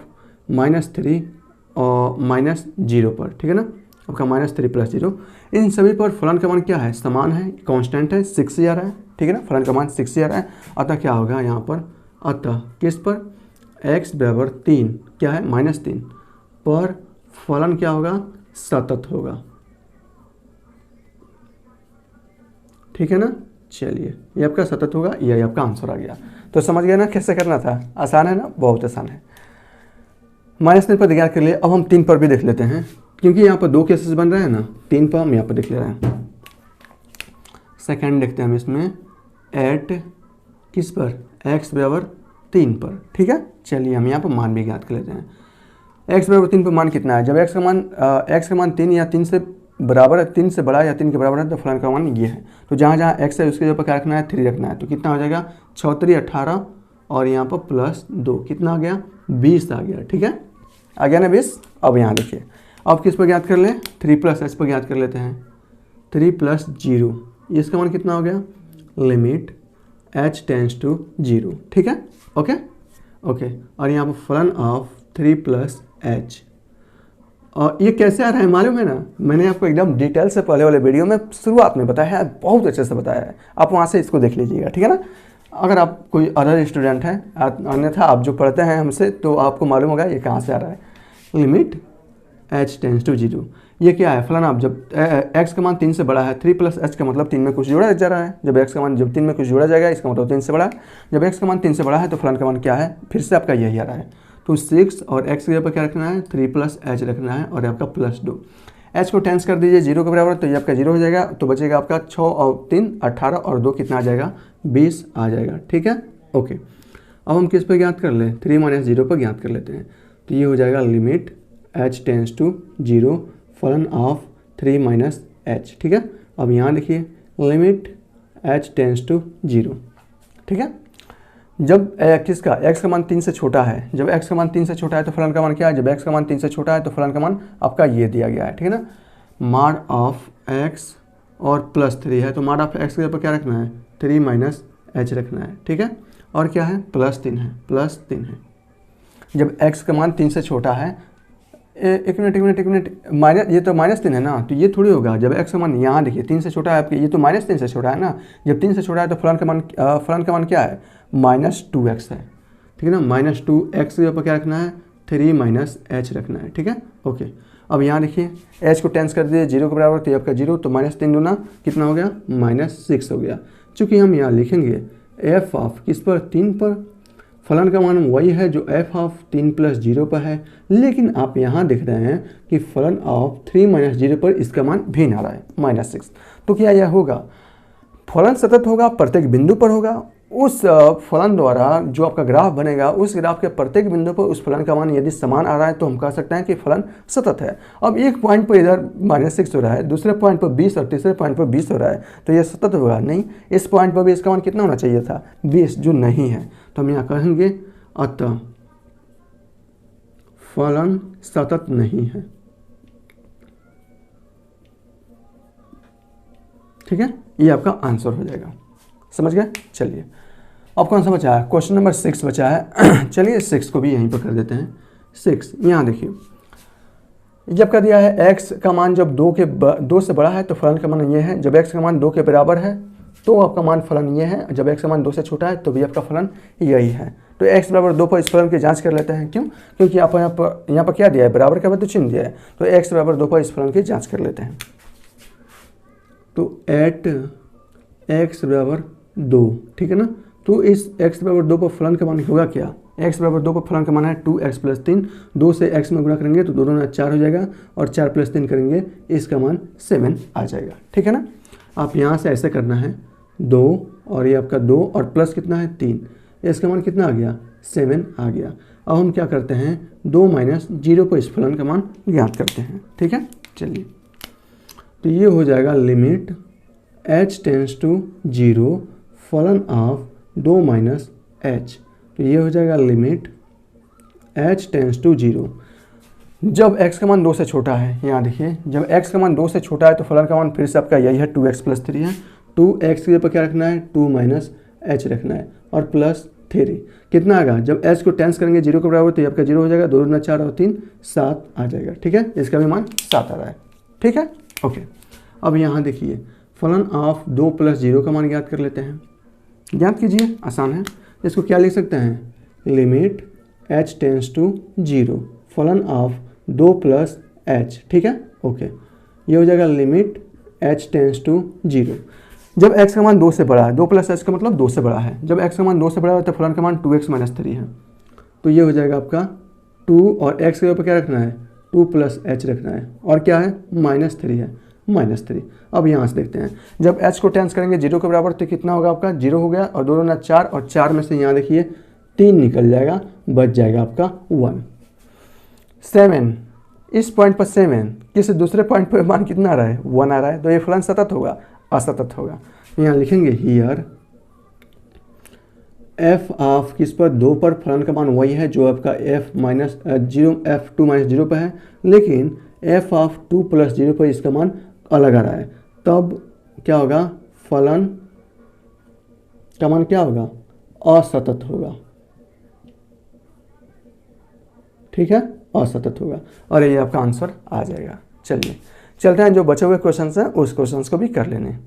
-3 और -0 पर, ठीक है ना, आपका -3 + 0, इन सभी पर फलन का मान क्या है, समान है, कांस्टेंट है, 6 ही आ रहा है, ठीक है ना, फलन का मान 6 ही आ रहा है। अतः क्या होगा यहाँ पर, अतः किस पर, x बराबर 3 क्या है, -3 पर फलन क्या होगा, सतत होगा, ठीक है ना। चलिए, ये आपका सतत होगा, यही आपका आंसर आ गया। तो समझ गए ना कैसे करना था, आसान है ना, बहुत आसान है। -3 पर ध्यान कर लिए। अब हम 3 पर भी देख लेते हैं, क्योंकि यहाँ पर 2 केसेस बन रहे हैं ना। 3 पर हम यहाँ पर देख ले रहे हैं। सेकेंड देखते हैं हम इसमें एट किस पर, x बराबर 3 पर। ठीक है, चलिए हम यहाँ पर मान भी ज्ञात कर लेते हैं। x बराबर 3 पर मान कितना है, जब x का मान 3 या 3 से बराबर है, 3 से बड़ा या 3 के बराबर है, तो फलन का मान ये है। तो जहाँ जहाँ x है उसके ऊपर क्या रखना है, 3 रखना है। तो कितना हो जाएगा, 6 3 18 और यहाँ पर +2, कितना आ गया, 20 आ गया। ठीक है, आ गया ना 20। अब यहाँ देखिए, अब किस पर ज्ञात कर लें, 3 + h पर ज्ञात कर लेते हैं। 3 + 0, इसका मान कितना हो गया, लिमिट h टेंड्स टू 0। ठीक है, ओके ओके। और यहाँ पर फलन ऑफ 3 + h, और ये कैसे आ रहा है मालूम है ना, मैंने आपको एकदम डिटेल से पहले वाले वीडियो में शुरुआत में बताया है, बहुत अच्छे से बताया है। आप वहाँ से इसको देख लीजिएगा, ठीक है ना। अगर आप कोई अदर स्टूडेंट हैं, अन्यथा आप जो पढ़ते हैं हमसे, तो आपको मालूम होगा ये कहाँ से आ रहा है। लिमिट h टेंड्स टू 0, ये क्या है, फलन आप जब x का मान 3 से बड़ा है, 3 + h का मतलब 3 में कुछ जोड़ा जा रहा है। जब x का मान जब 3 में कुछ जोड़ा जाएगा, इसका मतलब 3 से बड़ा है। जब x का मान 3 से बड़ा है तो फलन का मान क्या है, फिर से आपका यही आ रहा है। तो 6 और x के जगह पर क्या रखना है, 3 + h रखना है, और आपका +2। h को टेंस कर दीजिए 0 के बराबर, तो ये आपका 0 हो जाएगा। तो बचेगा आपका 6 और 3 18 और 2 कितना आ जाएगा, 20 आ जाएगा। ठीक है, ओके। अब हम किस पर ज्ञात कर लें, 3 - 0 पर ज्ञात कर लेते हैं। तो ये हो जाएगा लिमिट h टेंड्स टू 0 फलन ऑफ 3 - h। ठीक है, अब यहाँ देखिए लिमिट h टेंड्स टू 0। ठीक है, जब किसका x का मान 3 से छोटा है, जब x का मान 3 से छोटा है तो फलन का मान क्या है, जब x का मान 3 से छोटा है तो फलन का मान आपका ये दिया गया है। ठीक है ना, मॉड ऑफ x और +3 है, तो मॉड ऑफ x के ऊपर क्या रखना है, 3 - h रखना है। ठीक है, और क्या है, +3 है, +3 है। जब x का मान 3 से छोटा है, एक मिनट माइनस, ये तो -3 है ना, तो ये थोड़ी होगा। जब x का मान यहाँ देखिए 3 से छोटा है आपके, ये तो -3 से छोटा है ना। जब 3 से छोटा है तो फलन का मान क्या है, -2x है। ठीक है ना, -2x के ऊपर क्या रखना है, 3 - h रखना है। ठीक है, ओके। अब यहाँ देखिए h को टेंस कर दिए 0 के बराबर, तो ये आपका 0, तो -3 दूना कितना हो गया, -6 हो गया। चूँकि हम यहाँ लिखेंगे f ऑफ किस पर, 3 पर, फलन का मान वही है जो f ऑफ 3 + 0 पर है, लेकिन आप यहाँ देख रहे हैं कि फलन ऑफ 3 - 0 पर इसका मान भिन्न आ रहा है, -6। तो क्या यह होगा, फलन सतत होगा, प्रत्येक बिंदु पर होगा। उस फलन द्वारा जो आपका ग्राफ बनेगा, उस ग्राफ के प्रत्येक बिंदु पर उस फलन का मान यदि समान आ रहा है तो हम कह सकते हैं कि फलन सतत है। अब एक पॉइंट पर इधर -6 हो रहा है, दूसरे पॉइंट पर 20 और तीसरे पॉइंट पर 20 हो रहा है, तो यह सतत होगा नहीं। इस पॉइंट पर भी इसका मान कितना होना चाहिए था, 20, जो नहीं है। तो हम यहाँ कहेंगे अतः फलन सतत नहीं है। ठीक है, ये आपका आंसर हो जाएगा। समझ गए, चलिए अब कौन सा बचा है, क्वेश्चन नंबर 6 बचा है। चलिए 6 को भी यहीं पर कर देते हैं। 6 यहाँ देखिए, जब का दिया है x का मान जब 2 से बड़ा है तो फलन का मान ये है, जब x का मान 2 के बराबर है तो आपका मान फलन ये है, जब x का मान 2 से छोटा है तो भी आपका फलन यही है। तो x बराबर 2 पर इस फलन की जांच कर लेते हैं। क्यों, क्योंकि आप यहाँ पर क्या दिया है, बराबर का तो चिन्ह दिया है, तो x बराबर 2 पर इस फलन की जाँच कर लेते हैं। तो एट x बराबर 2, ठीक है ना, तो इस x बराबर 2 पर फलन का मान होगा क्या, x बराबर 2 पर फलन का मान है 2x + 3, 2 से x में गुणा करेंगे तो 2 दूना 4 हो जाएगा, और 4 + 3 करेंगे, इसका मान 7 आ जाएगा। ठीक है ना, आप यहाँ से ऐसे करना है 2 और ये आपका 2 और प्लस कितना है 3, इसका मान कितना आ गया, 7 आ गया। अब हम क्या करते हैं, 2 - 0 पर इस फलन का मान ज्ञात करते हैं। ठीक है, चलिए तो ये हो जाएगा लिमिट h टेंड्स टू 0 फलन ऑफ 2 - h। तो ये हो जाएगा लिमिट h टेंड्स टू 0 जब x का मान 2 से छोटा है। यहाँ देखिए, जब x का मान 2 से छोटा है तो फलन का मान फिर से आपका यही है, 2x + 3 है। 2x के ऊपर क्या रखना है, 2 - h रखना है, और +3 कितना आएगा, जब h को टेंस करेंगे 0 के बराबर तो ये आपका 0 हो जाएगा, 2 दूना 4 और 3 7 आ जाएगा। ठीक है, इसका भी मान 7 आ रहा है। ठीक है, ओके। अब यहाँ देखिए फलन ऑफ 2 + 0 का मान ज्ञात कर लेते हैं। ज्ञात कीजिए, आसान है। इसको क्या लिख सकते हैं, लिमिट h टेंड्स टू 0 फलन ऑफ 2 + h। ठीक है, ओके। ये हो जाएगा लिमिट h टेंड्स टू 0 जब x का मान 2 से बड़ा है, 2 + h का मतलब 2 से बड़ा है। जब x का मान 2 से बड़ा है तो फलन का मान 2x - 3 है। तो ये हो जाएगा आपका 2 और x के ऊपर क्या रखना है, 2 प्लस एच रखना है, और क्या है -3 है, -3। अब यहाँ से देखते हैं, जब h को टेंस करेंगे 0 के बराबर तो कितना होगा आपका, 0 हो गया, और 2 दूना 4, और 4 में से यहाँ देखिए 3 निकल जाएगा, बच जाएगा आपका 1। 7, इस पॉइंट पर 7 किसी दूसरे पॉइंट पर मान कितना आ रहा है, 1 आ रहा है, तो ये फलन सतत होगा, असतत होगा। यहाँ लिखेंगे हियर f ऑफ किस पर, 2 पर, फलन का मान वही है जो आपका f2 0 पर है, लेकिन f ऑफ 2 प्लस 0 पर इसका मान अलग आ रहा है, तब क्या होगा, फलन का मान क्या होगा, असतत होगा। ठीक है, असतत होगा, और ये आपका आंसर आ जाएगा। चलिए चलते हैं, जो बचे हुए क्वेश्चंस हैं उस क्वेश्चंस को भी कर लेने।